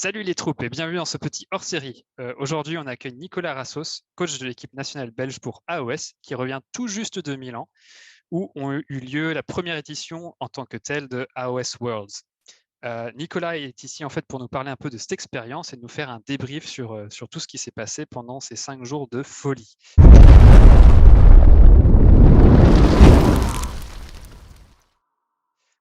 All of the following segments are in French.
Salut les troupes et bienvenue dans ce petit hors-série. Aujourd'hui, on accueille Nicolas Rassos, coach de l'équipe nationale belge pour AOS, qui revient tout juste de Milan, où ont eu lieu la première édition en tant que telle de AOS Worlds. Nicolas est ici en fait pour nous parler un peu de cette expérience et de nous faire un débrief sur tout ce qui s'est passé pendant ces 5 jours de folie.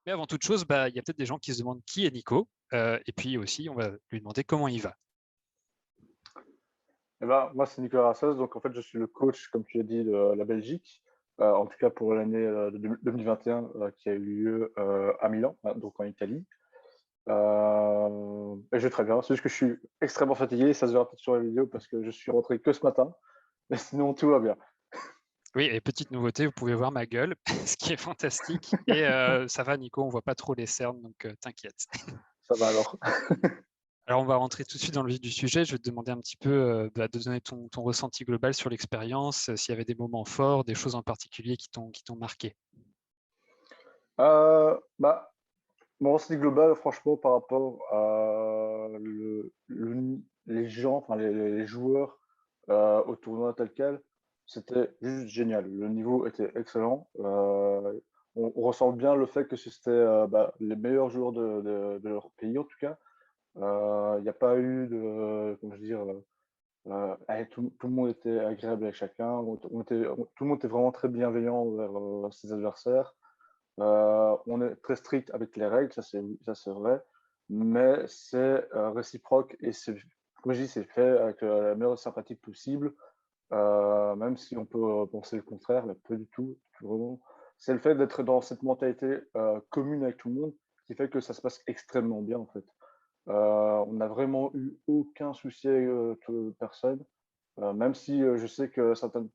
Mais avant toute chose, il y a peut-être des gens qui se demandent qui est Nico, et puis aussi on va lui demander comment il va. Moi, c'est Nicolas Rassos. Donc, en fait, je suis le coach, comme tu l'as dit, de la Belgique, en tout cas pour l'année de 2021 qui a eu lieu à Milan, donc en Italie. Et je vais très bien. C'est juste que je suis extrêmement fatigué. Ça se verra peut-être sur la vidéo parce que je suis rentré que ce matin. Mais sinon, tout va bien. Oui, et petite nouveauté, vous pouvez voir ma gueule, ce qui est fantastique. Et ça va, Nico, on voit pas trop les cernes, donc t'inquiète. Ça va alors. Alors, on va rentrer tout de suite dans le vif du sujet. Je vais te demander un petit peu de donner ton ressenti global sur l'expérience, s'il y avait des moments forts, des choses en particulier qui t'ont marqué. Mon ressenti global, franchement, par rapport à les gens, enfin les joueurs au tournoi tel quel, c'était juste génial. Le niveau était excellent. On ressent bien le fait que c'était les meilleurs joueurs de leur pays, en tout cas. Il n'y a pas eu de, comment je veux dire, allez, tout le monde était agréable avec chacun. Tout le monde était vraiment très bienveillant envers ses adversaires. On est très strict avec les règles, ça c'est vrai, mais c'est réciproque et comme je dis, c'est fait avec la meilleure sympathie possible, même si on peut penser le contraire, mais pas du tout, vraiment. C'est le fait d'être dans cette mentalité commune avec tout le monde qui fait que ça se passe extrêmement bien en fait. On n'a vraiment eu aucun souci avec personne, même si je sais que certains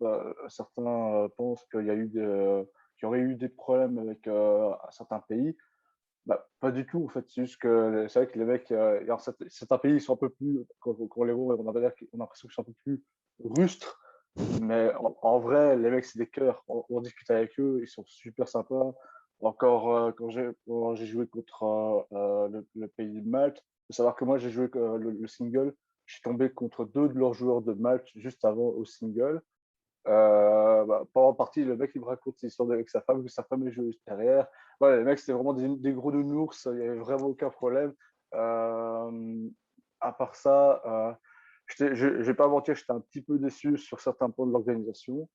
pensent qu'il y aurait eu des problèmes avec certains pays. Pas du tout, en fait. C'est juste que c'est vrai que les mecs, certains pays, ils sont un peu plus, quand on les voit, on a l'impression qu'ils sont un peu plus rustres. Mais en vrai, les mecs, c'est des cœurs. On discute avec eux, ils sont super sympas. Encore quand j'ai joué contre le pays de Malte, il faut savoir que moi, j'ai joué le single. Je suis tombé contre deux de leurs joueurs de Malte juste avant au single. Pendant partie, le mec, il me raconte ses histoires avec sa femme, que sa femme est joueuse derrière. Voilà, les mecs, c'était vraiment des gros nounours, il n'y avait vraiment aucun problème. À part ça, je ne vais pas mentir, j'étais un petit peu déçu sur certains points de l'organisation.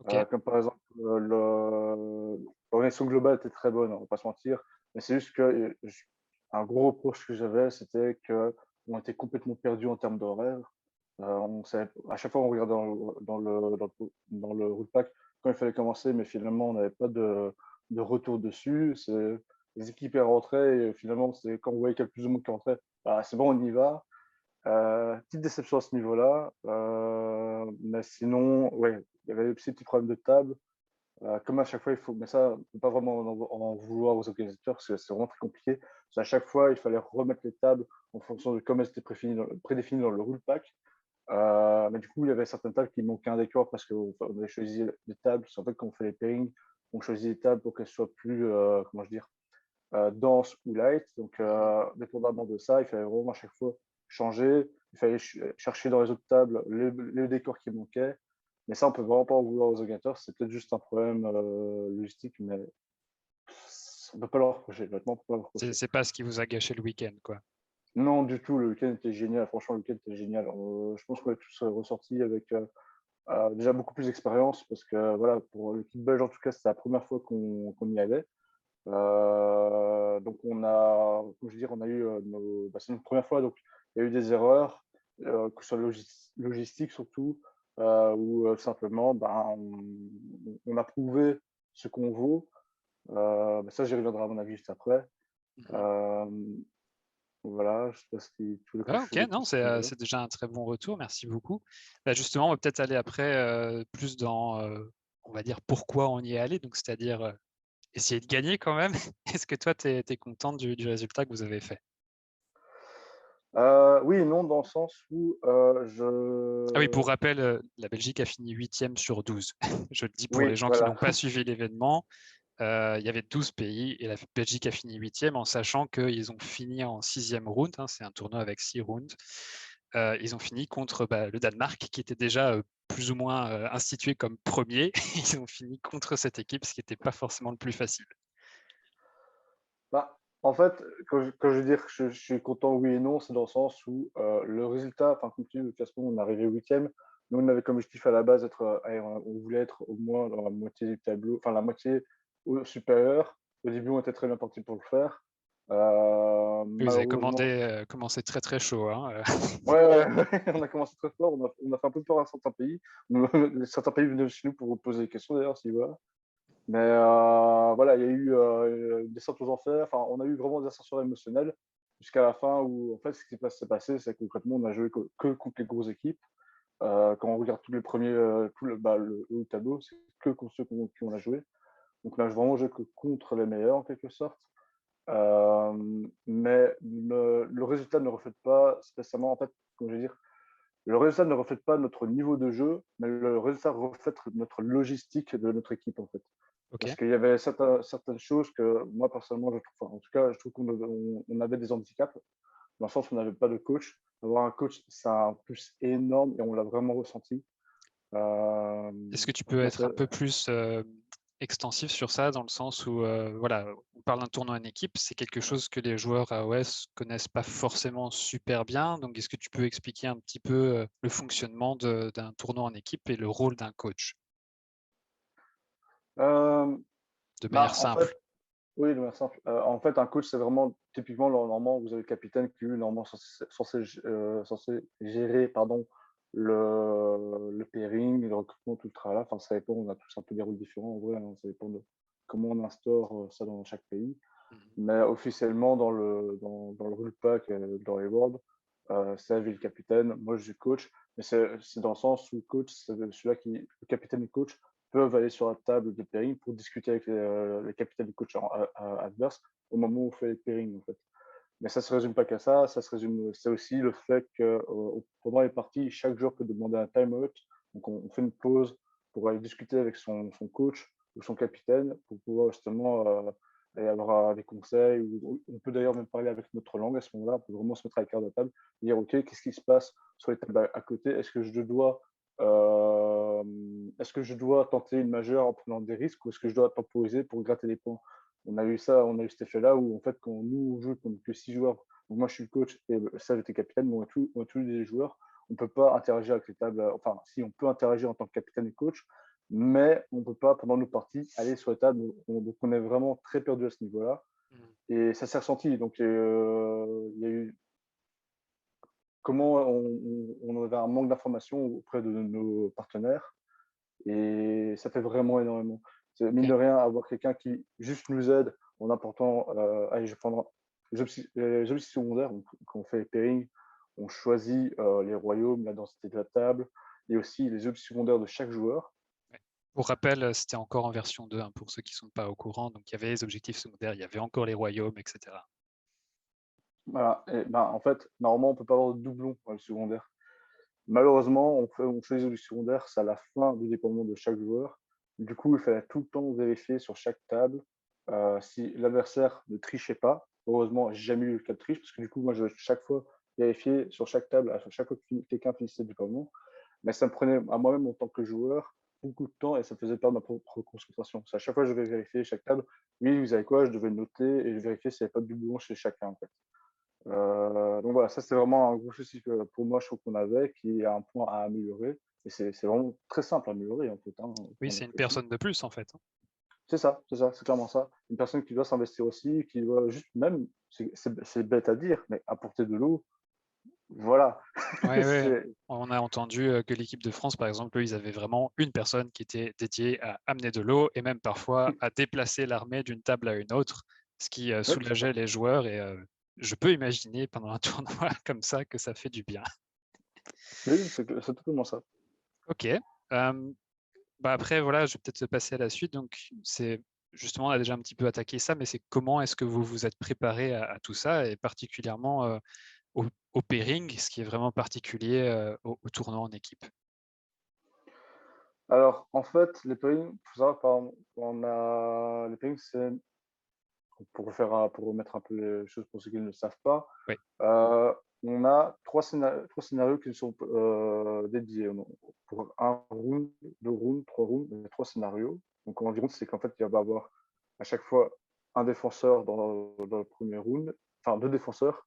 Ok. Comme par exemple, l'organisation globale était très bonne, on ne va pas se mentir, mais c'est juste que un gros reproche que j'avais, c'était qu'on était complètement perdu en termes d'horaire. À chaque fois, on regardait dans le rule pack quand il fallait commencer, mais finalement, on n'avait pas de retour dessus. Les équipes rentraient et finalement, c'est quand on voyait qu'il y a plus de monde qui rentrait, c'est bon, on y va. Petite déception à ce niveau-là. Mais sinon, ouais, il y avait aussi des petits problèmes de table. Comme à chaque fois, mais ça, on ne peut pas vraiment en vouloir aux organisateurs parce que c'est vraiment très compliqué. Parce qu'à chaque fois, il fallait remettre les tables en fonction de comment elles étaient prédéfinies dans le rule pack. Mais du coup, il y avait certaines tables qui manquaient un décor parce qu'on avait choisi des tables. En fait, quand on fait les pairings, on choisit des tables pour qu'elles soient plus, comment je dire, denses ou light. Donc, dépendamment de ça, il fallait vraiment à chaque fois changer. Il fallait chercher dans les autres tables les décors qui manquaient. Mais ça, on peut vraiment pas en vouloir aux organisateurs. C'est peut-être juste un problème logistique, mais on peut pas leur reprocher. Honnêtement, on peut pas leur reprocher. C'est pas ce qui vous a gâché le week-end, quoi. Non, du tout. Le week-end était génial. Franchement, le week-end était génial. Je pense qu'on est tous ressortis avec déjà beaucoup plus d'expérience parce que voilà, pour l'équipe belge, en tout cas, c'était la première fois qu'on y allait. Donc comme je veux dire, on a eu c'est notre première fois, donc il y a eu des erreurs, que ce soit logistique surtout, ou simplement, on a prouvé ce qu'on vaut. Ça, j'y reviendrai à mon avis juste après. Euh, voilà, je sais pas si tu voulais que Ah, je ok, fasse non, plus à ce niveau-là. c'est déjà un très bon retour, merci beaucoup. Justement, on va peut-être aller après plus dans, on va dire, pourquoi on y est allé, donc c'est-à-dire essayer de gagner quand même. Est-ce que toi, tu es content du résultat que vous avez fait? Oui et non, dans le sens où Ah oui, pour rappel, la Belgique a fini 8e sur 12. Je le dis pour les Oui, gens qui voilà. n'ont pas suivi l'événement. il y avait 12 pays et la Belgique a fini 8e en sachant qu'ils ont fini en 6e round. C'est un tournoi avec 6 rounds. Ils ont fini contre le Danemark qui était déjà plus ou moins institué comme premier. Ils ont fini contre cette équipe, ce qui n'était pas forcément le plus facile. Bah, en fait, quand je veux dire que je suis content, oui et non, c'est dans le sens où le résultat, enfin, comme tu dis, le classement, on est arrivé 8e. Nous, on avait comme objectif à la base on voulait être au moins dans la moitié du tableau, enfin la moitié supérieure. Au début, on était très bien parti pour le faire. Ils avaient Malheureusement, commencé très très chaud. ouais, on a commencé très fort. On a fait un peu peur à certains pays. Certains pays venaient chez nous pour vous poser des questions d'ailleurs, si voilà. Mais voilà, il y a eu une descente aux enfers. Enfin, on a eu vraiment des ascensions émotionnelles jusqu'à la fin où, en fait, ce qui s'est passé, c'est que concrètement, on a joué que contre les grosses équipes. Quand on regarde tous les premiers, le haut du tableau, c'est que contre ceux qui on a joué. Donc, on a vraiment joué que contre les meilleurs, en quelque sorte. Mais le résultat ne reflète pas spécialement, en fait, comment je veux dire, le résultat ne reflète pas notre niveau de jeu, mais le résultat reflète notre logistique de notre équipe, en fait. Ok. Parce qu'il y avait certaines choses que moi, personnellement, je trouve, enfin, en tout cas, je trouve qu'on avait des handicaps, dans le sens où on n'avait pas de coach. Avoir un coach, c'est un plus énorme et on l'a vraiment ressenti. Est-ce que tu peux Moi, être un peu plus extensif sur ça, dans le sens où, voilà, on parle d'un tournoi en équipe, c'est quelque chose que les joueurs AOS connaissent pas forcément super bien. Donc, est-ce que tu peux expliquer un petit peu le fonctionnement d'un tournoi en équipe et le rôle d'un coach euh, de manière bah, en simple? fait, oui, de manière simple. En fait, un coach, c'est vraiment typiquement, normalement, vous avez le capitaine qui, lui, normalement, censé gérer pardon, le pairing, le recrutement, tout le travail. Enfin, ça dépend, on a tous un peu des rôles différents, en vrai, hein, ça dépend de comment on instaure ça dans chaque pays. Mhm. Mais officiellement, dans le rule pack, dans les Worlds, c'est le capitaine. Moi, je suis coach, mais c'est dans le sens où le coach, c'est celui-là le capitaine et le coach peuvent aller sur la table de pairing pour discuter avec les capitaines et coach adverses au moment où on fait les pairings, en fait. Mais ça se résume pas qu'à ça. Ça se résume, c'est aussi le fait que pendant les parties, chaque joueur peut demander un time-out. Donc, on fait une pause pour aller discuter avec son coach ou son capitaine pour pouvoir justement aller avoir des conseils. On peut d'ailleurs même parler avec notre langue à ce moment-là. On peut vraiment se mettre à l'écart de la table et dire, OK, qu'est-ce qui se passe sur les tables à côté? Est-ce que je dois tenter une majeure en prenant des risques ou est-ce que je dois temporiser pour gratter des points? On a eu cet effet-là où, en fait, quand nous, on joue contre que 6 joueurs, donc moi, je suis le coach et ça, j'étais capitaine, mais on a tous les joueurs, on ne peut pas interagir avec les tables. Enfin, si, on peut interagir en tant que capitaine et coach, mais on ne peut pas, pendant nos parties, aller sur les tables. Donc, on est vraiment très perdu à ce niveau-là. Mhm. Et ça s'est ressenti. Donc, il y a eu comment on avait un manque d'informations auprès de nos partenaires. Et ça fait vraiment énormément. C'est mine Ok. de rien, avoir quelqu'un qui juste nous aide en apportant, allez, je vais prendre les objectifs secondaires. Donc, quand on fait les pairings, on choisit les royaumes, la densité de la table, et aussi les objectifs secondaires de chaque joueur. Ouais. Pour rappel, c'était encore en version 2, pour ceux qui ne sont pas au courant. Donc, il y avait les objectifs secondaires, il y avait encore les royaumes, etc. Voilà. Et ben, en fait, normalement, on ne peut pas avoir de doublon dans le secondaire. Malheureusement, on fait les objectifs secondaires, c'est à la fin du déploiement de chaque joueur. Du coup, il fallait tout le temps vérifier sur chaque table si l'adversaire ne trichait pas. Heureusement, j'ai jamais eu le cas de triche, parce que du coup, moi, je vais chaque fois vérifier sur chaque table, à chaque fois que quelqu'un finissait le déploiement. Mais ça me prenait à moi-même en tant que joueur beaucoup de temps et ça me faisait perdre ma propre concentration. À chaque fois, je devais vérifier chaque table. Oui, vous avez quoi? Je devais noter et je vérifiais s'il n'y avait pas de doublon chez chacun, en fait. Donc voilà, ça c'est vraiment un gros souci que pour moi je trouve qu'on avait, qui est un point à améliorer. Et c'est vraiment très simple à améliorer en fait, hein, Oui, quand on y c'est une réfléchit. personne de plus, en fait. C'est clairement ça. Une personne qui doit s'investir aussi, qui doit juste même, c'est bête à dire, mais apporter de l'eau, voilà. Ouais, ouais. C'est On a entendu que l'équipe de France, par exemple, eux, ils avaient vraiment une personne qui était dédiée à amener de l'eau et même parfois à déplacer l'armée d'une table à une autre, ce qui ouais, c'est ça. soulageait les joueurs. Et je peux imaginer pendant un tournoi comme ça que ça fait du bien. Oui, c'est totalement ça. Ok. Après, voilà, je vais peut-être passer à la suite. Donc, c'est justement, on a déjà un petit peu attaqué ça, mais c'est comment est-ce que vous vous êtes préparé à tout ça et particulièrement au pairing, ce qui est vraiment particulier au tournoi en équipe. Alors, en fait, les pairings, il faut savoir, les pairings, c'est, pour remettre un peu les choses pour ceux qui ne le savent pas, Oui, on a trois scénarios qui sont dédiés. Pour un round, deux rounds, trois rounds, il y a trois scénarios. Donc, environ, c'est qu'en fait, il va y avoir à chaque fois un défenseur dans le premier round, enfin deux défenseurs,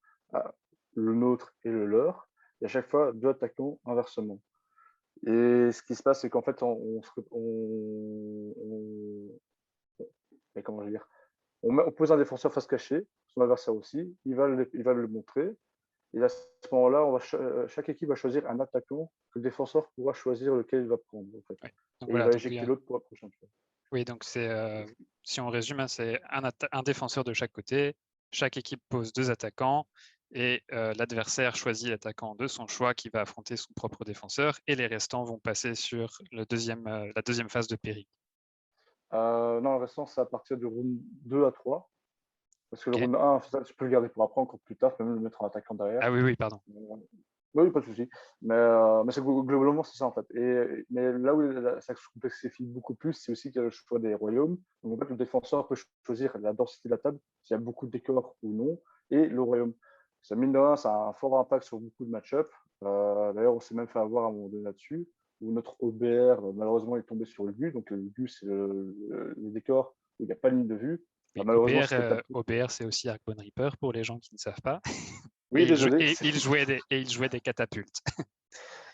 le nôtre et le leur, et à chaque fois deux attaquants inversement. Et ce qui se passe, c'est qu'en fait, mais comment je veux dire, on pose un défenseur face cachée, son adversaire aussi, il va le montrer. Et à ce moment-là, chaque équipe va choisir un attaquant que le défenseur pourra choisir lequel il va prendre. En fait. oui. Donc Et il voilà, va donc, éjecter l'autre pour la prochaine fois. oui, donc si on résume, hein, c'est un défenseur de chaque côté. Chaque équipe pose deux attaquants et l'adversaire choisit l'attaquant de son choix qui va affronter son propre défenseur et les restants vont passer sur la deuxième phase de pairing. Non, le restant, c'est à partir du round 2 à 3. Parce que le Ok. round 1, ça, tu peux le garder pour après, encore plus tard, tu peux même le mettre en attaquant derrière. Ah oui, oui, pardon. Oui, pas de souci. Mais globalement, c'est ça en fait. Mais là où ça se complexifie beaucoup plus, c'est aussi qu'il y a le choix des royaumes. Donc en fait, le défenseur peut choisir la densité de la table, s'il y a beaucoup de décors ou non, et le royaume. Ça, mine de rien, ça a un fort impact sur beaucoup de match-up. D'ailleurs, on s'est même fait avoir à un moment donné là-dessus, où notre OBR, malheureusement, est tombé sur le GU. Donc le GU, c'est le décor où il n'y a pas de ligne de vue. Oui, Malheureusement, c'était capté. OBR, c'est aussi Arcbone Reaper pour les gens qui ne savent pas. Oui, désolé. Il jouait des catapultes.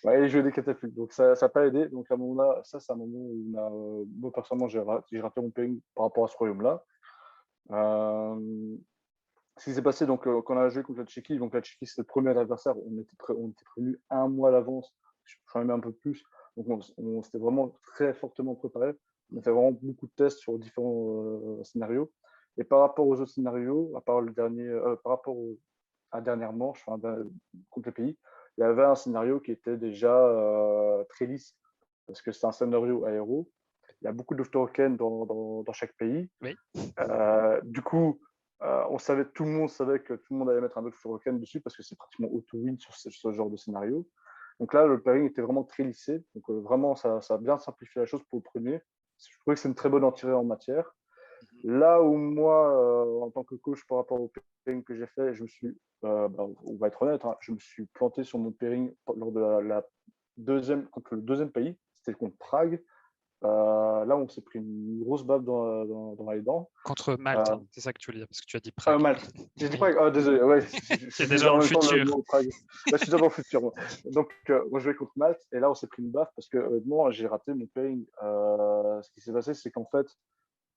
Ouais, il jouait des catapultes, donc ça n'a pas aidé. Donc à un moment-là, ça, c'est un moment où moi, personnellement, j'ai raté mon pairing par rapport à ce royaume-là. Ce qui s'est passé, donc, quand on a joué contre la Tchéquie, donc la Tchéquie, c'était le premier adversaire, on était prévenu un mois à l'avance, je crois même un peu plus. Donc on s'était vraiment très fortement préparé. On a fait vraiment beaucoup de tests sur différents scénarios. Et par rapport aux autres scénarios, à part le dernier, par rapport à la dernière manche, enfin, contre les pays, il y avait un scénario qui était déjà très lisse, parce que c'est un scénario aéro. Il y a beaucoup de tokens dans chaque pays. Oui. Du coup, tout le monde savait que tout le monde allait mettre un autre token dessus parce que c'est pratiquement auto-win sur ce genre de scénario. Donc là, le pairing était vraiment très lissé. Donc vraiment, ça a bien simplifié la chose pour le premier. Je trouvais que c'est une très bonne entrée en matière. Là où moi, en tant que coach, par rapport au pairing que j'ai fait, on va être honnête, hein, je me suis planté sur mon pairing lors de contre le deuxième pays, c'était contre Prague. Là, on s'est pris une grosse baffe dans les dents. Contre Malte, hein, c'est ça que tu veux dire, parce que tu as dit Prague. Malte. J'ai dit Oui. Prague. Ah, désolé. Ouais, Qui est je disais déjà dans en le même temps le futur. mot Prague. Ouais, je suis déjà dans le futur. Moi. Donc, on jouait contre Malte et là, on s'est pris une baffe parce que moi, j'ai raté mon pairing. Ce qui s'est passé, c'est qu'en fait,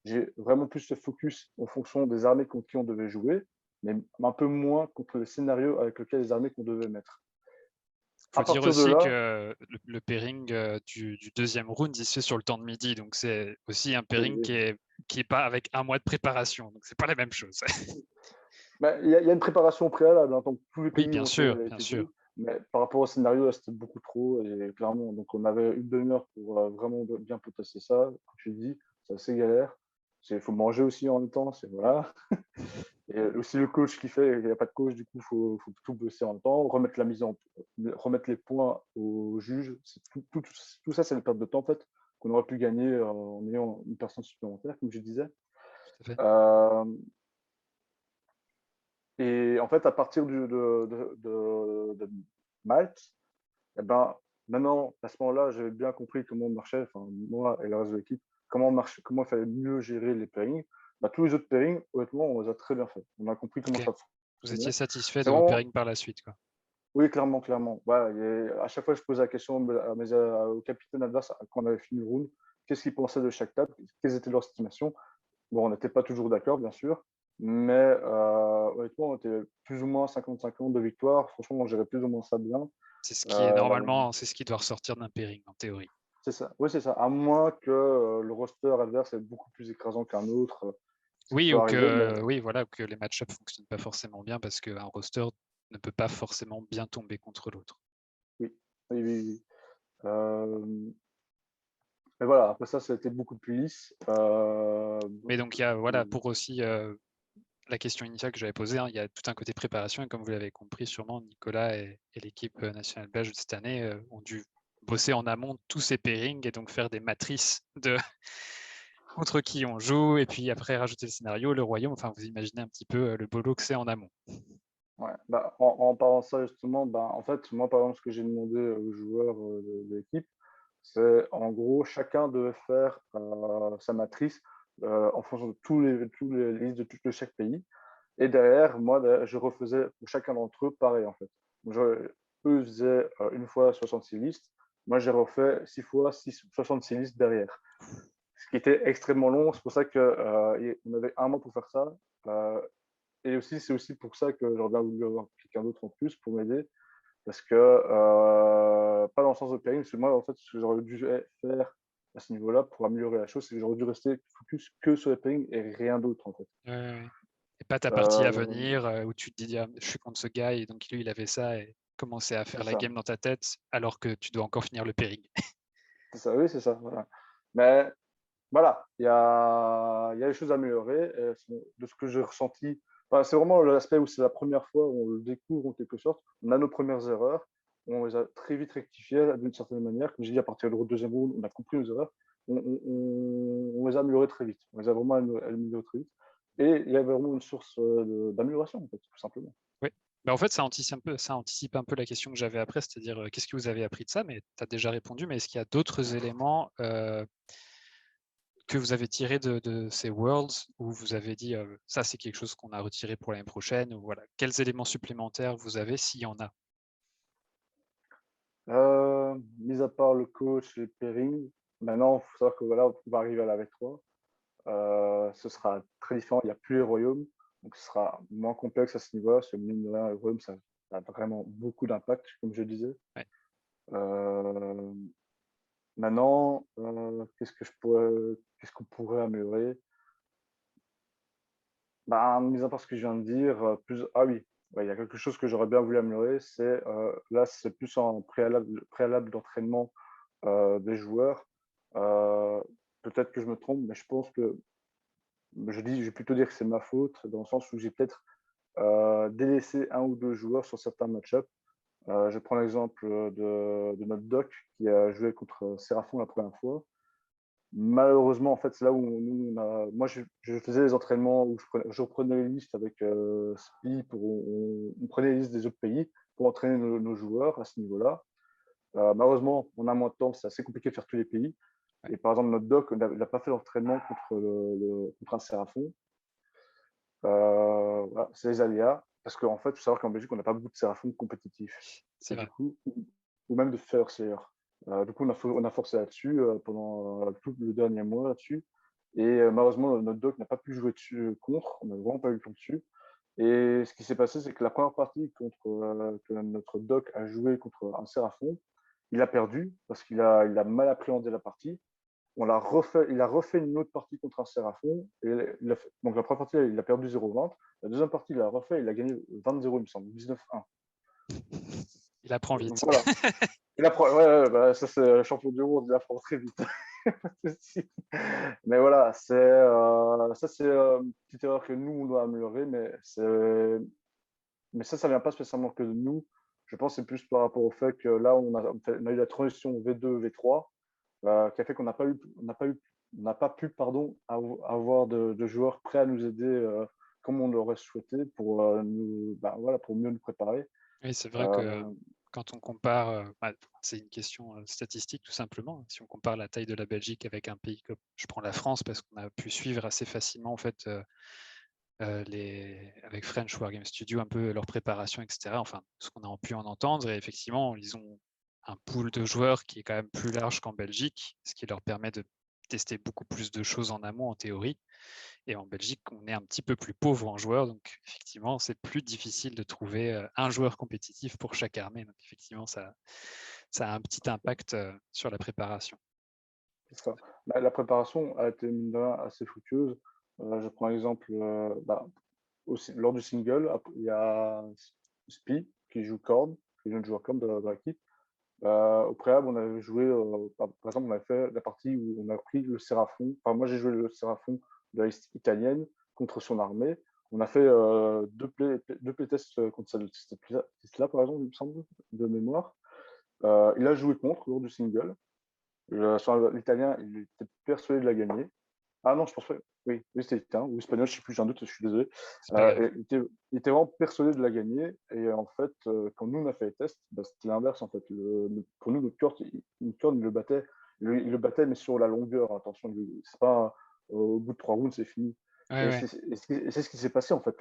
j'ai vraiment plus fait focus en fonction des armées contre qui on devait jouer, mais un peu moins contre les scénarios avec lesquels les armées qu'on devait mettre. Il À faut dire partir de aussi là, que le pairing du deuxième round, il se fait sur le temps de midi. Donc, c'est aussi un oui, pairing qui est pas avec un mois de préparation. Donc, c'est pas la même chose. bah, il y a une préparation préalable, hein, donc tous les Oui, pays bien ont sûr, été, bien été sûr. vus, mais par rapport au scénario, là, c'était beaucoup trop, et clairement, donc on avait une demi-heure pour vraiment bien potasser ça, comme tu dis, c'est assez galère. Il faut manger aussi en même temps, c'est voilà. Et aussi le coach qui fait, il n'y a pas de coach, du coup, faut tout bosser en même temps, remettre les points au juge. Tout ça, c'est une perte de temps, en fait, qu'on aurait pu gagner en ayant une personne supplémentaire, comme je disais. Tout à fait. Euh, et en fait, à partir de Malte, eh ben, maintenant, à ce moment-là, j'avais bien compris comment on marchait, enfin, moi et le reste de l'équipe, comment il fallait mieux gérer les pairings. Bah, tous les autres pairings, honnêtement, on les a très bien fait. On a compris comment Ok. ça Vous étiez fonctionnait. satisfait C'est de vos vraiment, pairings par la suite, quoi. oui, clairement, clairement. Ouais, à chaque fois, je posais la question au capitaine adverse quand on avait fini le round, qu'est-ce qu'ils pensaient de chaque table, quelles étaient leurs estimations. Bon, on n'était pas toujours d'accord, bien sûr, mais honnêtement, on était plus ou moins 50-50 de victoire. Franchement, on gérait plus ou moins ça bien. C'est ce qui est Euh, normalement, c'est ce qui doit ressortir d'un pairing, en théorie. c'est ça. Oui, c'est ça. À moins que le roster adverse est beaucoup plus écrasant qu'un autre, ce qui Oui, peut arriver. Mais voilà, que les match-ups fonctionnent pas forcément bien parce qu'un roster ne peut pas forcément bien tomber contre l'autre. oui, oui, oui, oui. Mais voilà, après ça a été beaucoup plus lisse. Mais donc, il y a, voilà, pour aussi la question initiale que j'avais posée, hein, il y a tout un côté préparation et comme vous l'avez compris, sûrement Nicolas et l'équipe nationale belge de cette année ont dû bosser en amont tous ces pairings et donc faire des matrices de contre qui on joue, et puis après rajouter le scénario, le royaume. Enfin, vous imaginez un petit peu le boulot que c'est en amont. Ouais, bah, en parlant de ça justement, bah, en fait, moi par exemple, ce que j'ai demandé aux joueurs de l'équipe, c'est en gros, chacun devait faire sa matrice en fonction de tous les listes de chaque pays. Et derrière, moi, je refaisais pour chacun d'entre eux pareil en fait. Eux faisaient une fois 66 listes, moi j'ai refait 6 fois 66 listes derrière. Ce qui était extrêmement long, c'est pour ça qu'on avait un mois pour faire ça. Euh, et aussi, c'est aussi pour ça que j'aurais bien voulu avoir quelqu'un d'autre en plus pour m'aider. Parce que, pas dans le sens de pairing, parce que moi, en fait, ce que j'aurais dû faire à ce niveau-là pour améliorer la chose, c'est que j'aurais dû rester focus que sur les pairings et rien d'autre, en fait. Et pas ta partie à Euh, venir où tu te dis, ah, je suis contre ce gars et donc lui, il avait ça, et commencer à faire c'est la ça. game dans ta tête alors que tu dois encore finir le pairing. C'est ça, oui, c'est ça. Voilà. Mais voilà, il y a des choses à améliorer. De ce que j'ai ressenti, enfin, c'est vraiment l'aspect où c'est la première fois où on le découvre en quelque sorte. On a nos premières erreurs, on les a très vite rectifiées d'une certaine manière. Comme j'ai dit, à partir du deuxième round, on a compris nos erreurs. On les a améliorées très vite. On les a vraiment améliorées très vite. Et il y avait vraiment une source d'amélioration, en fait, tout simplement. Oui. Bah, en fait, ça anticipe un peu la question que j'avais après, c'est-à-dire qu'est-ce que vous avez appris de ça? Mais tu as déjà répondu, mais est-ce qu'il y a d'autres éléments que vous avez tirés de ces Worlds où vous avez dit ça, c'est quelque chose qu'on a retiré pour l'année prochaine, ou voilà, quels éléments supplémentaires vous avez s'il y en a? Mis à part le coach et le pairing, maintenant, il faut savoir que voilà, on va arriver à la V3. Ce sera très différent. Il n'y a plus les royaumes, donc ce sera moins complexe à ce niveau-là. Parce que mine de rien, les royaumes, ça a vraiment beaucoup d'impact, comme je disais. Ouais. Euh, Maintenant, qu'est-ce qu'on pourrait améliorer? Bah, mis à part ce que je viens de dire, ah oui, ouais, il y a quelque chose que j'aurais bien voulu améliorer, là, c'est plus en préalable d'entraînement des joueurs. Euh, Peut-être que je me trompe, mais je pense que je vais plutôt dire que c'est ma faute, dans le sens où j'ai peut-être délaissé un ou deux joueurs sur certains match-ups. Je prends l'exemple de notre doc qui a joué contre Seraphon la première fois. Malheureusement, en fait, c'est là où moi, je faisais les entraînements où je reprenais les listes avec SPI, on prenait les listes des autres pays pour entraîner nos joueurs à ce niveau-là. Malheureusement, on a moins de temps, c'est assez compliqué de faire tous les pays. Ouais. Et par exemple, notre doc n'a pas fait l'entraînement contre un Seraphon. Voilà, c'est les aléas. Parce qu'en fait, il faut savoir qu'en Belgique, on n'a pas beaucoup de séraphons compétitifs. C'est Et du vrai. coup, ou même de faire du coup, on a forcé là-dessus pendant tout le dernier mois là-dessus. Et malheureusement, notre doc n'a pas pu jouer dessus contre. On n'a vraiment pas eu le temps dessus. Et ce qui s'est passé, c'est que la première partie que notre doc a joué contre un séraphon, il a perdu parce il a mal appréhendé la partie. Il a refait une autre partie contre un Séraphon. Donc la première partie, il a perdu 0-20. La deuxième partie, il a refait, il a gagné 20-0, il me semble, 19-1. Il apprend Donc vite. voilà. Bah, ça c'est le champion du monde, il apprend très vite. Mais voilà, ça c'est une petite erreur que nous, on doit améliorer, mais ça vient pas spécialement que de nous. Je pense que c'est plus par rapport au fait que là, on a eu la transition V2, V3, qui a fait qu'on n'a pas pu avoir de joueurs prêts à nous aider comme on l'aurait souhaité pour mieux nous préparer. Oui, c'est vrai que Euh, quand on compare, c'est une question statistique tout simplement. Si on compare la taille de la Belgique avec un pays comme, je prends la France parce qu'on a pu suivre assez facilement en fait avec French Wargame Studio un peu leur préparation, etc. Enfin, ce qu'on a pu en entendre, et effectivement, ils ont un pool de joueurs qui est quand même plus large qu'en Belgique, ce qui leur permet de tester beaucoup plus de choses en amont en théorie. Et en Belgique, on est un petit peu plus pauvre en joueurs, donc effectivement, c'est plus difficile de trouver un joueur compétitif pour chaque armée. Donc effectivement, ça a un petit impact sur la préparation. c'est ça. La préparation a été mine de rien, assez fructueuse. Je prends l'exemple lors du single, il y a Spi qui joue Korn, qui est un joueur Korn de l'équipe. Au préalable, on avait joué, par exemple, on avait fait la partie où on a pris le Séraphon. Enfin, moi, j'ai joué le Séraphon de la liste italienne contre son armée. On a fait deux playtests contre cette liste-là, par exemple, il me semble, de mémoire. Il a joué contre lors du single. Sur l'italien, il était persuadé de la gagner. Ah non, je pense pas. Oui, oui c'était italien ou espagnol, je sais plus, j'ai un doute, je suis désolé. C'est pas grave. Il était vraiment persuadé de la gagner. Et en fait, quand nous on a fait les tests, bah, c'était l'inverse en fait. Pour nous, notre corde, il le battait, il le battait, mais sur la longueur. Attention, c'est pas au bout de 3 rounds, c'est fini. Ouais, Et ouais. c'est ce qui s'est passé en fait.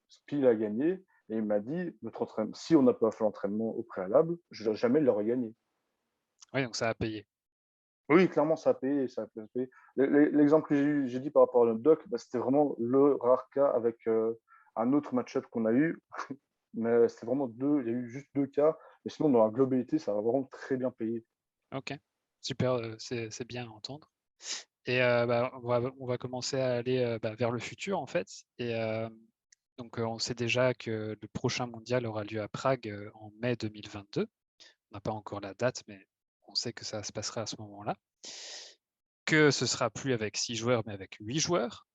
Spiel a gagné et il m'a dit si on n'a pas fait l'entraînement au préalable, jamais il l'aurait gagné. Ouais, donc ça a payé. Oui, clairement, ça a payé. Ça a payé. L'exemple que j'ai dit par rapport à notre doc, bah, c'était vraiment le rare cas avec un autre match-up qu'on a eu. Mais c'était vraiment il y a eu juste 2 cas. Et sinon, dans la globalité, ça a vraiment très bien payé. Ok, super, c'est bien à entendre. Et bah, on va commencer à aller bah, vers le futur en fait. Et donc on sait déjà que le prochain mondial aura lieu à Prague en mai 2022. On n'a pas encore la date, mais on sait que ça se passera à ce moment-là. Que ce sera plus avec 6 joueurs, mais avec 8 joueurs.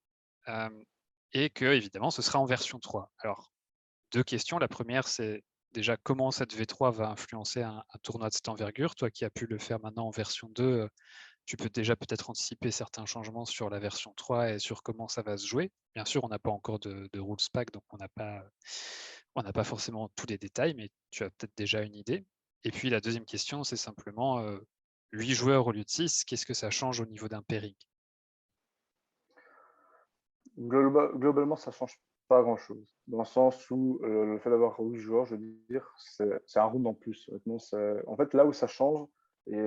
Et que évidemment, ce sera en version 3. Alors, 2 questions. La première, c'est déjà comment cette V3 va influencer un tournoi de cette envergure. Toi qui as pu le faire maintenant en version 2, tu peux déjà peut-être anticiper certains changements sur la version 3 et sur comment ça va se jouer. Bien sûr, on n'a pas encore de rules pack, donc on n'a pas forcément tous les détails, mais tu as peut-être déjà une idée. Et puis la deuxième question, c'est simplement 8 joueurs au lieu de 6, qu'est-ce que ça change au niveau d'un pairing? Globalement, ça change pas grand-chose. Dans le sens où le fait d'avoir 8 joueurs, je veux dire, c'est un round en plus. Honnêtement, en fait, là où ça change, et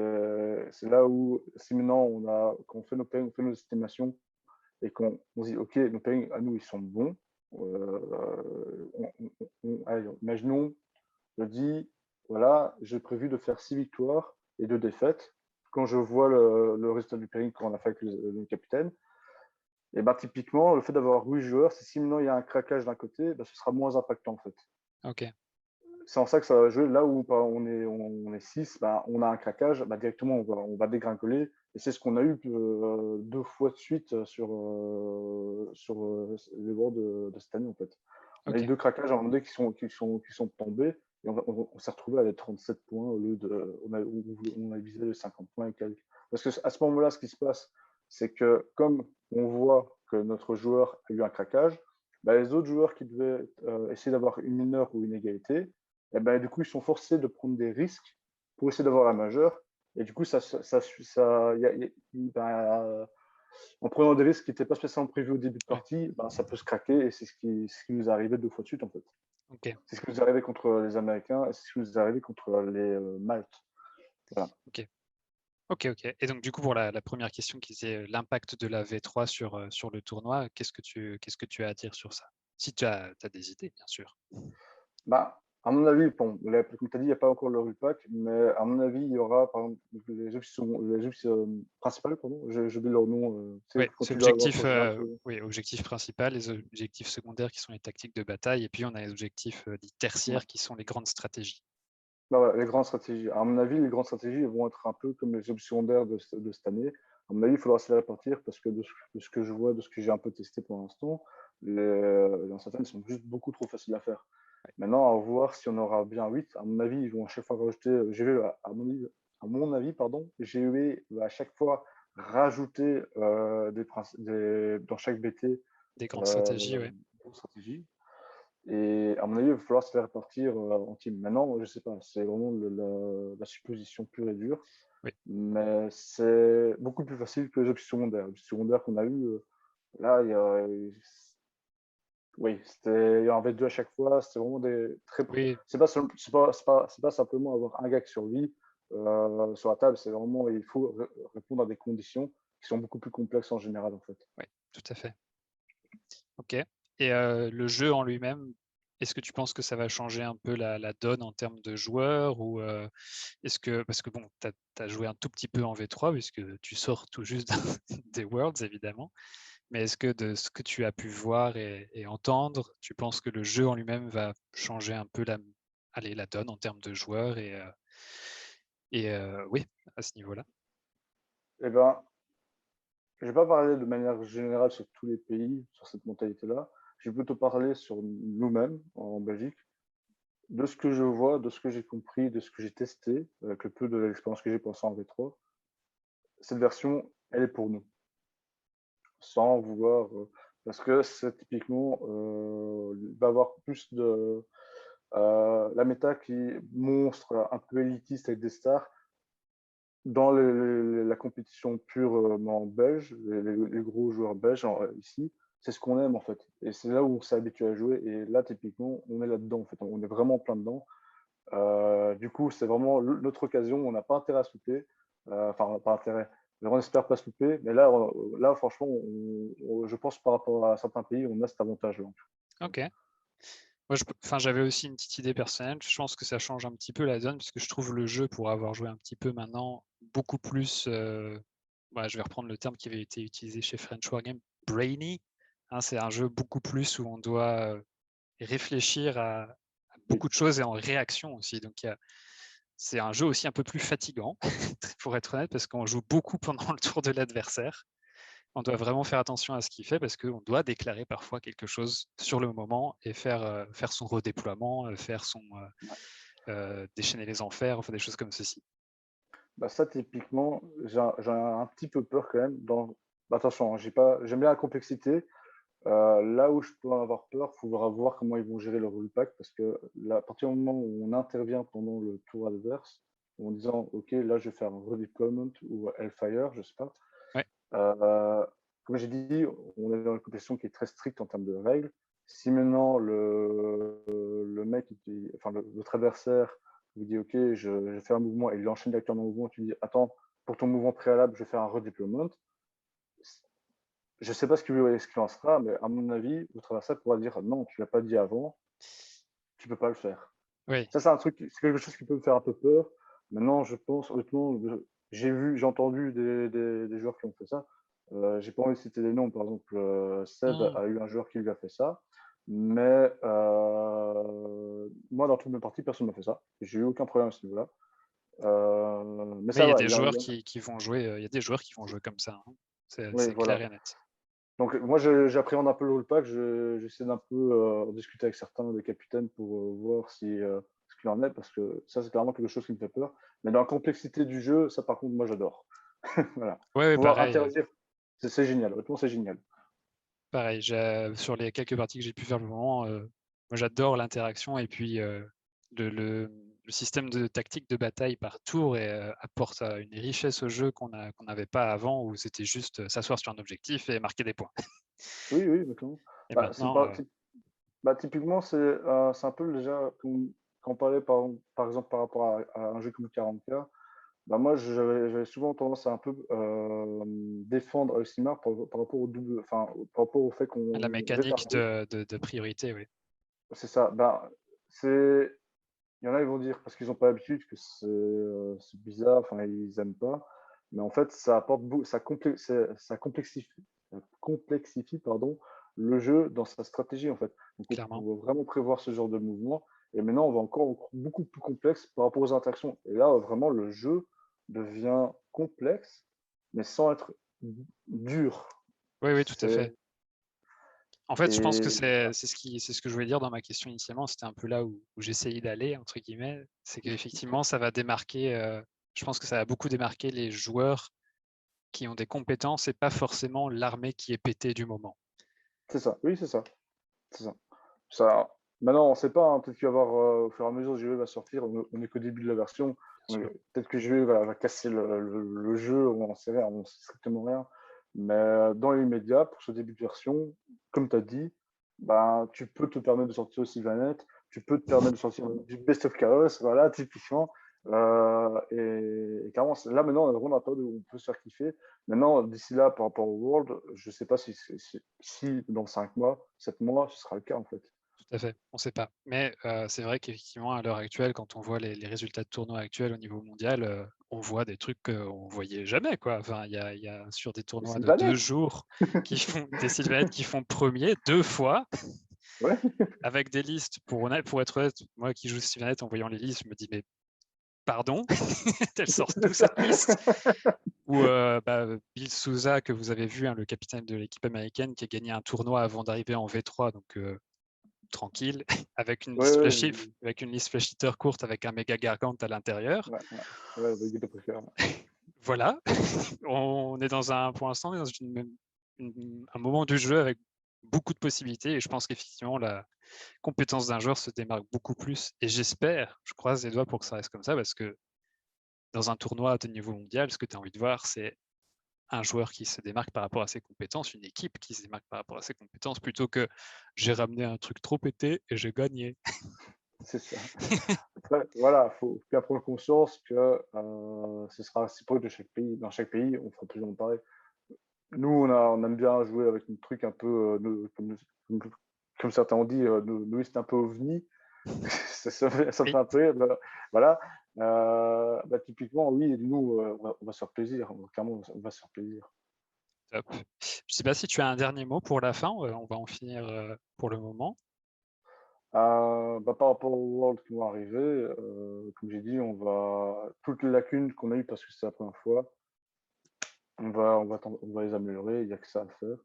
c'est là où, si maintenant quand on fait nos pairings, on fait nos estimations, et qu'on se dit, OK, nos pairings à nous, ils sont bons. Allez, imaginons, je dis, voilà, j'ai prévu de faire 6 victoires et 2 défaites. Quand je vois le résultat du pairing qu'on a fait avec le capitaine, et bah, typiquement, le fait d'avoir 8 joueurs, c'est si maintenant il y a un craquage d'un côté, bah, ce sera moins impactant en fait. Ok, C'est en ça que ça va jouer. Là où on est 6, bah, on a un craquage, bah, directement on va dégringoler. Et c'est ce qu'on a eu 2 fois de suite sur les Worlds de cette année en fait. On a eu ok, 2 craquages à un moment donné qui sont tombés. Et on s'est retrouvé à les 37 points au lieu de. On a visé les 50 points et quelques. Parce que à ce moment-là, ce qui se passe, c'est que comme on voit que notre joueur a eu un craquage, bah, les autres joueurs qui devaient essayer d'avoir une mineure ou une égalité, et ben, du coup, ils sont forcés de prendre des risques pour essayer d'avoir la majeure. Et du coup, en prenant des risques qui n'étaient pas spécialement prévus au début de ouais, partie, ben, ça peut se craquer. Et c'est ce qui nous est arrivé 2 fois de suite, en fait. ok, C'est ce qui nous est arrivé contre les Américains et c'est ce qui nous est arrivé contre les Maltes. Voilà. ok. Ok, ok. Et donc, du coup, pour la première question qui disait l'impact de la V3 sur le tournoi, qu'est-ce que tu as à dire sur ça? Si tu as des idées, bien sûr. Bah, à mon avis, bon, comme tu as dit, il n'y a pas encore le pack, mais à mon avis, il y aura par exemple les options principales, pardon, j'ai oublié leur nom, Oui, quand c'est tu dois avoir objectif, ton général. oui, objectif principal, les objectifs secondaires qui sont les tactiques de bataille, et puis on a les objectifs dits Ouais. tertiaires qui sont les grandes stratégies. Bah, voilà, les grandes stratégies. À mon avis, les grandes stratégies vont être un peu comme les options secondaires de cette année. À mon avis, il faudra se les répartir parce que de ce que je vois, de ce que j'ai un peu testé pour l'instant, les certaines sont juste beaucoup trop faciles à faire. Ouais. Maintenant, à voir si on aura bien 8. À mon avis, ils vont à chaque fois rajouter. À mon avis, pardon, GE va à chaque fois rajouter dans chaque BT Des grandes stratégies, euh, oui. une stratégie. Et à mon avis, il va falloir se faire répartir en team. Maintenant, je ne sais pas, c'est vraiment la supposition pure et dure, Oui, mais c'est beaucoup plus facile que les options secondaires. Les options secondaires qu'on a eues, là, oui, il y en avait 2 à chaque fois, c'était vraiment des très. oui, C'est pas simplement avoir un gars qui survit sur la table, c'est vraiment, il faut répondre à des conditions qui sont beaucoup plus complexes en général, en fait. oui, tout à fait. Ok. Et le jeu en lui-même, est-ce que tu penses que ça va changer un peu la donne en termes de joueurs ou est-ce que, parce que bon, tu as joué un tout petit peu en V3 puisque tu sors tout juste des Worlds évidemment, mais est-ce que de ce que tu as pu voir et entendre, tu penses que le jeu en lui-même va changer un peu la donne en termes de joueurs oui, à ce niveau-là? Eh ben, je ne vais pas parler de manière générale sur tous les pays, sur cette mentalité-là. Je vais plutôt parler sur nous-mêmes en Belgique. de ce que je vois, de ce que j'ai compris, de ce que j'ai testé, avec le peu de l'expérience que j'ai pour ça en V3, cette version, elle est pour nous. Sans vouloir, parce que c'est typiquement, il va y avoir plus de la méta qui est monstre, un peu élitiste avec des stars. Dans la compétition purement belge, les gros joueurs belges ici, c'est ce qu'on aime en fait. Et c'est là où on s'est habitué à jouer. Et là, typiquement, on est là-dedans en fait. On est vraiment plein dedans. Du coup, c'est vraiment notre occasion. On n'a pas intérêt à se louper. Enfin, on n'a pas intérêt. Mais on espère pas se louper. Mais là franchement, je pense par rapport à certains pays, on a cet avantage-là. Ok. Moi, j'avais aussi une petite idée personnelle. Je pense que ça change un petit peu la donne parce que je trouve le jeu, pour avoir joué un petit peu maintenant, beaucoup plus. Je vais reprendre le terme qui avait été utilisé chez French Wargame, brainy. Hein, c'est un jeu beaucoup plus où on doit réfléchir à Oui. beaucoup de choses et en réaction aussi. Donc, c'est un jeu aussi un peu plus fatigant, pour être honnête, parce qu'on joue beaucoup pendant le tour de l'adversaire. On doit vraiment faire attention à ce qu'il fait parce qu'on doit déclarer parfois quelque chose sur le moment et faire son redéploiement, déchaîner les enfers, enfin des choses comme ceci. Bah ça, typiquement, j'ai un petit peu peur quand même. Attention, hein, j'aime bien la complexité. Là où je peux en avoir peur, il faudra voir comment ils vont gérer le rollback parce que là, à partir du moment où on intervient pendant le tour adverse, en disant OK, là je vais faire un redeployment ou Hellfire, je sais pas. Ouais. Comme j'ai dit, on est dans une compétition qui est très stricte en termes de règles. Si maintenant le mec, enfin votre adversaire vous dit OK, je fais un mouvement et il enchaîne directement un mouvement, tu dis attends, pour ton mouvement préalable, je vais faire un redeployment. Je ne sais pas ce qu'il en sera, mais à mon avis, votre adversaire pourra dire non, tu ne l'as pas dit avant, tu ne peux pas le faire. Oui. Ça, c'est un truc, c'est quelque chose qui peut me faire un peu peur. Maintenant, je pense, honnêtement, j'ai entendu des joueurs qui ont fait ça. J'ai pas envie de citer des noms, par exemple, Seb a eu un joueur qui lui a fait ça. Mais moi, dans toutes mes parties, personne ne m'a fait ça. J'ai eu aucun problème à ce niveau-là. Mais Oui, il ça y a va. des joueurs qui vont jouer, il y a des joueurs qui vont jouer comme ça. Hein. Oui, C'est clair voilà. et net. Donc moi, j'appréhende un peu le rollback. J'essaie d'un peu discuter avec certains des capitaines pour voir ce qu'il en est, parce que ça, c'est clairement quelque chose qui me fait peur. Mais dans la complexité du jeu, ça, par contre, moi, j'adore. Voilà. Ouais, Pouvoir pareil. interagir, c'est génial. Honnêtement, c'est génial. Pareil. Sur les quelques parties que j'ai pu faire pour le moment, moi j'adore l'interaction et puis le système de tactique de bataille par tour apporte une richesse au jeu qu'on n'avait pas avant, où c'était juste s'asseoir sur un objectif et marquer des points. Oui, oui, d'accord. Et Bah, maintenant, typiquement, c'est un peu déjà, quand on parlait par exemple par rapport à un jeu comme 40K. Bah moi, j'avais souvent tendance à un peu défendre Alcimar par rapport au double, enfin, par rapport au fait la qu'on mécanique répartit. de priorité, oui. C'est ça. Ben, il y en a, ils vont dire parce qu'ils n'ont pas l'habitude que c'est bizarre, enfin, ils aiment pas. Mais en fait, ça apporte ça complexifie, pardon, le jeu dans sa stratégie, en fait. Donc, Clairement. on va vraiment prévoir ce genre de mouvement. Et maintenant, on va encore beaucoup plus complexe par rapport aux interactions. Et là, vraiment, le jeu devient complexe, mais sans être dur. Oui, oui, tout à C'est fait. En fait, je pense que et c'est ce que je voulais dire dans ma question initialement. C'était un peu là où j'essayais d'aller, entre guillemets. C'est qu'effectivement, ça va démarquer, je pense que ça va beaucoup démarquer les joueurs qui ont des compétences et pas forcément l'armée qui est pétée du moment. c'est ça. Oui, c'est ça. C'est ça. Ça, maintenant, on ne sait pas. Hein, peut-être qu'il va y avoir, au fur et à mesure, le jeu va sortir. On n'est qu'au début de la version. Bien sûr. Peut-être que le jeu va casser le jeu. On n'en sait rien. On ne sait strictement rien. Mais dans l'immédiat, pour ce début de version, comme tu as dit, ben, tu peux te permettre de sortir aussi Vanette. Tu peux te permettre de sortir du Best of Chaos. Voilà, typiquement. Et carrément, là, maintenant, on a vraiment la période où on peut se faire kiffer. Maintenant, d'ici là, par rapport au World, je ne sais pas si dans 5 mois, 7 mois, ce sera le cas, en fait. Tout à fait, on ne sait pas. Mais c'est vrai qu'effectivement, à l'heure actuelle, quand on voit les résultats de tournois actuels au niveau mondial, on voit des trucs qu'on ne voyait jamais, quoi. Enfin, il y a sur des tournois de 2 Sylvanette. jours des Sylvanettes qui font premier 2 fois, Ouais. avec des listes. Pour être honnête, moi qui joue Sylvanette, en voyant les listes, je me dis, mais pardon, elle sort d'où cette liste? Ou Bill Souza, que vous avez vu, hein, le capitaine de l'équipe américaine, qui a gagné un tournoi avant d'arriver en V3. Donc, tranquille, avec une Ouais, liste ouais, flash, avec une liste flash hitter courte avec un méga gargant à l'intérieur. ouais, ouais, ouais, le guide préféré. Voilà, on est pour l'instant, on est dans un moment du jeu avec beaucoup de possibilités et je pense qu'effectivement la compétence d'un joueur se démarque beaucoup plus et je croise les doigts pour que ça reste comme ça parce que dans un tournoi de niveau mondial, ce que tu as envie de voir, c'est un joueur qui se démarque par rapport à ses compétences, une équipe qui se démarque par rapport à ses compétences, plutôt que j'ai ramené un truc trop pété et j'ai gagné. C'est ça. Après, voilà, il faut bien prendre conscience que ce sera réciproque de chaque pays. Dans chaque pays, on fera plus ou moins pareil. Nous, on aime bien jouer avec un truc un peu, comme certains ont dit, nous, c'est un peu ovni. Ça me Oui, fait un peu rire. Voilà. Bah, typiquement, oui, nous, on va se faire plaisir. Clairement, on va se faire plaisir. top. Je ne sais pas si tu as un dernier mot pour la fin, on va en finir pour le moment. Bah, par rapport aux Worlds qui vont arriver, comme j'ai dit, toutes les lacunes qu'on a eues parce que c'est la première fois, on va les améliorer, il n'y a que ça à faire.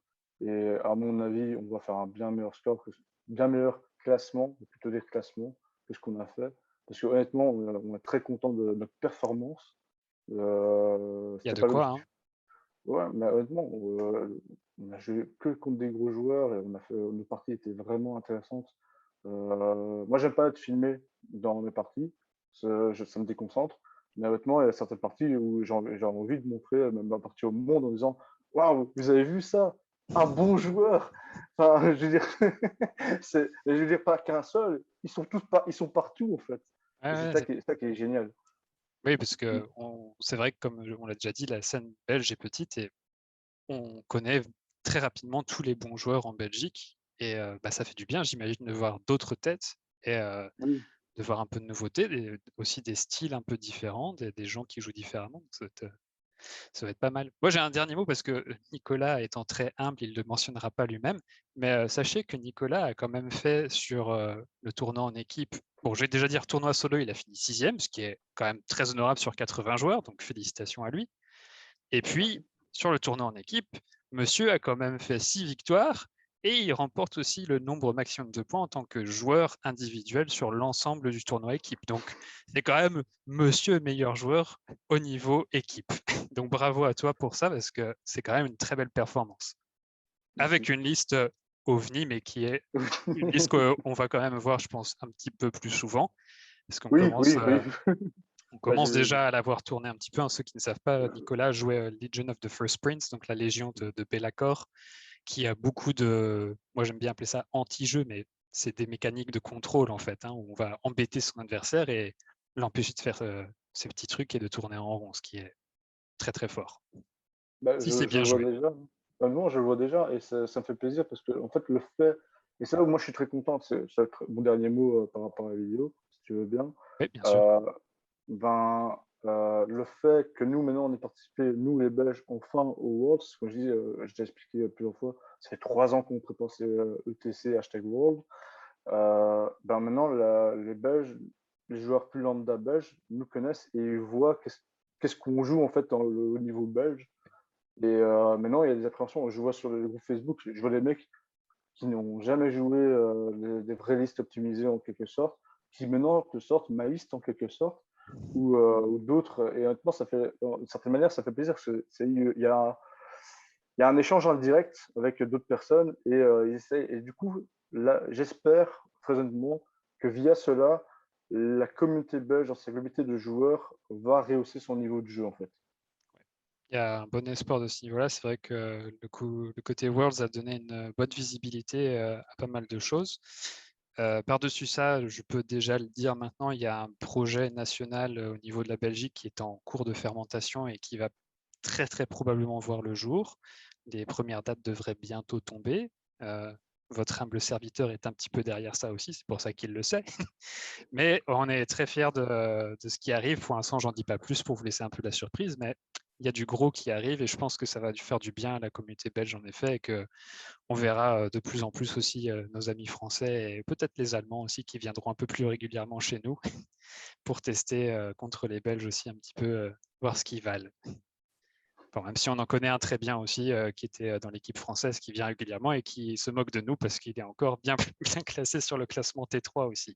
Et à mon avis, on va faire un bien meilleur score, bien meilleur classement, plutôt des classements, que ce qu'on a fait. Parce que honnêtement, on est très content de notre performance. Il y a C'était de pas quoi, hein. l'objectif. Ouais, mais honnêtement, on a joué que contre des gros joueurs et nos parties étaient vraiment intéressantes. Moi, j'aime pas être filmé dans mes parties, ça me déconcentre. Mais honnêtement, il y a certaines parties où j'ai envie de montrer même ma partie au monde en disant waouh, vous avez vu ça? Un bon joueur! Enfin, je veux dire, je veux dire pas qu'un seul, ils sont partout en fait. Ouais, Et ouais, c'est ça qui est génial. oui, parce que c'est vrai que comme on l'a déjà dit, la scène belge est petite et on connaît très rapidement tous les bons joueurs en Belgique et bah, ça fait du bien, j'imagine, de voir d'autres têtes et Oui, de voir un peu de nouveauté, aussi des styles un peu différents, des gens qui jouent différemment. Donc ça va être pas mal. Moi, j'ai un dernier mot parce que Nicolas, étant très humble, il ne le mentionnera pas lui-même. Mais sachez que Nicolas a quand même fait sur le tournoi en équipe. Bon, je vais déjà dire tournoi solo, il a fini 6e, ce qui est quand même très honorable sur 80 joueurs. Donc félicitations à lui. Et puis, merci. sur le tournoi en équipe, monsieur a quand même fait 6 victoires et il remporte aussi le nombre maximum de points en tant que joueur individuel sur l'ensemble du tournoi équipe. Donc, c'est quand même monsieur meilleur joueur au niveau équipe. Donc, bravo à toi pour ça parce que c'est quand même une très belle performance. Avec Merci. une liste OVNI, mais qui est une liste qu'on va quand même voir, je pense, un petit peu plus souvent parce qu'on Oui, commence oui, oui. on Bah, commence déjà à l'avoir tourné un petit peu. Ceux qui ne savent pas, Nicolas jouait Legion of the First Prince, donc la Légion de Be'lakor, qui a beaucoup de, moi j'aime bien appeler ça anti-jeu, mais c'est des mécaniques de contrôle en fait, hein, où on va embêter son adversaire et l'empêcher de faire ces petits trucs et de tourner en rond, ce qui est très très fort. bah, Si c'est je le bien vois joué. déjà. Bah, non, je le vois déjà et ça me fait plaisir parce que en fait le fait et c'est là où moi je suis très content, c'est mon dernier mot par rapport à la vidéo, si tu veux bien. Oui, bien sûr. Euh, le fait que nous maintenant on ait participé, nous les Belges, enfin au Worlds, comme je dis, je t'ai expliqué plusieurs fois, ça fait 3 ans qu'on prépare ces ETC #World. Maintenant les Belges, les joueurs plus lambda belges nous connaissent et ils voient qu'est-ce qu'on joue en fait au niveau belge. Et maintenant, il y a des appréhensions. Je vois sur le groupe Facebook, je vois des mecs qui n'ont jamais joué des vraies listes optimisées en quelque sorte, qui maintenant te sortent ma liste en quelque sorte, ou d'autres. Et honnêtement, ça fait, d'une certaine manière, ça fait plaisir. Il y a un échange en direct avec d'autres personnes et du coup, là, j'espère très honnêtement que via cela, la communauté belge, dans sa communauté de joueurs, va rehausser son niveau de jeu en fait. Il y a un bon espoir de ce niveau-là. C'est vrai que le côté Worlds a donné une bonne visibilité à pas mal de choses. Par-dessus ça, je peux déjà le dire maintenant, il y a un projet national au niveau de la Belgique qui est en cours de fermentation et qui va très très probablement voir le jour. Les premières dates devraient bientôt tomber. Euh, Votre humble serviteur est un petit peu derrière ça aussi, c'est pour ça qu'il le sait. Mais on est très fiers de ce qui arrive. Pour l'instant, j'en dis pas plus pour vous laisser un peu la surprise, mais il y a du gros qui arrive et je pense que ça va faire du bien à la communauté belge en effet et que on verra de plus en plus aussi nos amis français et peut-être les Allemands aussi qui viendront un peu plus régulièrement chez nous pour tester contre les Belges aussi un petit peu, voir ce qu'ils valent. Bon, même si on en connaît un très bien aussi, qui était dans l'équipe française, qui vient régulièrement et qui se moque de nous parce qu'il est encore bien, bien classé sur le classement T3 aussi.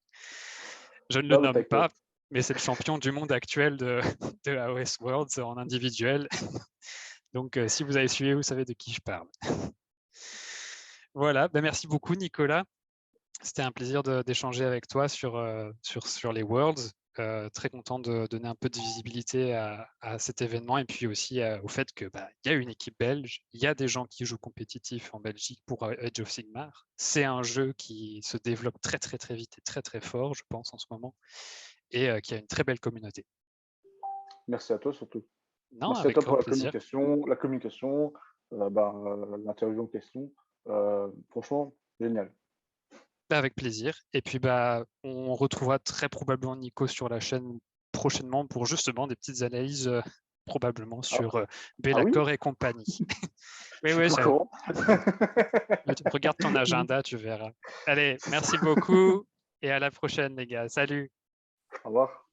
Je ne le Non, mais nomme pas, t'inquiète. mais c'est le champion du monde actuel de AOS Worlds en individuel. Donc, si vous avez suivi, vous savez de qui je parle. Voilà, ben, merci beaucoup Nicolas. C'était un plaisir d'échanger avec toi sur les Worlds. Très content de donner un peu de visibilité à cet événement et puis aussi au fait que y a une équipe belge, il y a des gens qui jouent compétitif en Belgique pour Age of Sigmar. C'est un jeu qui se développe très très très vite et très très fort, je pense en ce moment, et qui a une très belle communauté. Merci à toi surtout. Non, Merci à avec toi grand pour plaisir. la communication, l'interview en question. Franchement, génial. Avec plaisir. Et puis on retrouvera très probablement Nico sur la chaîne prochainement pour justement des petites analyses probablement Ah, sur ah oui? Bellacore et compagnie. Je Oui, suis oui, pas au courant. regarde ton agenda, tu verras. Allez, merci beaucoup et à la prochaine les gars. Salut. Au revoir.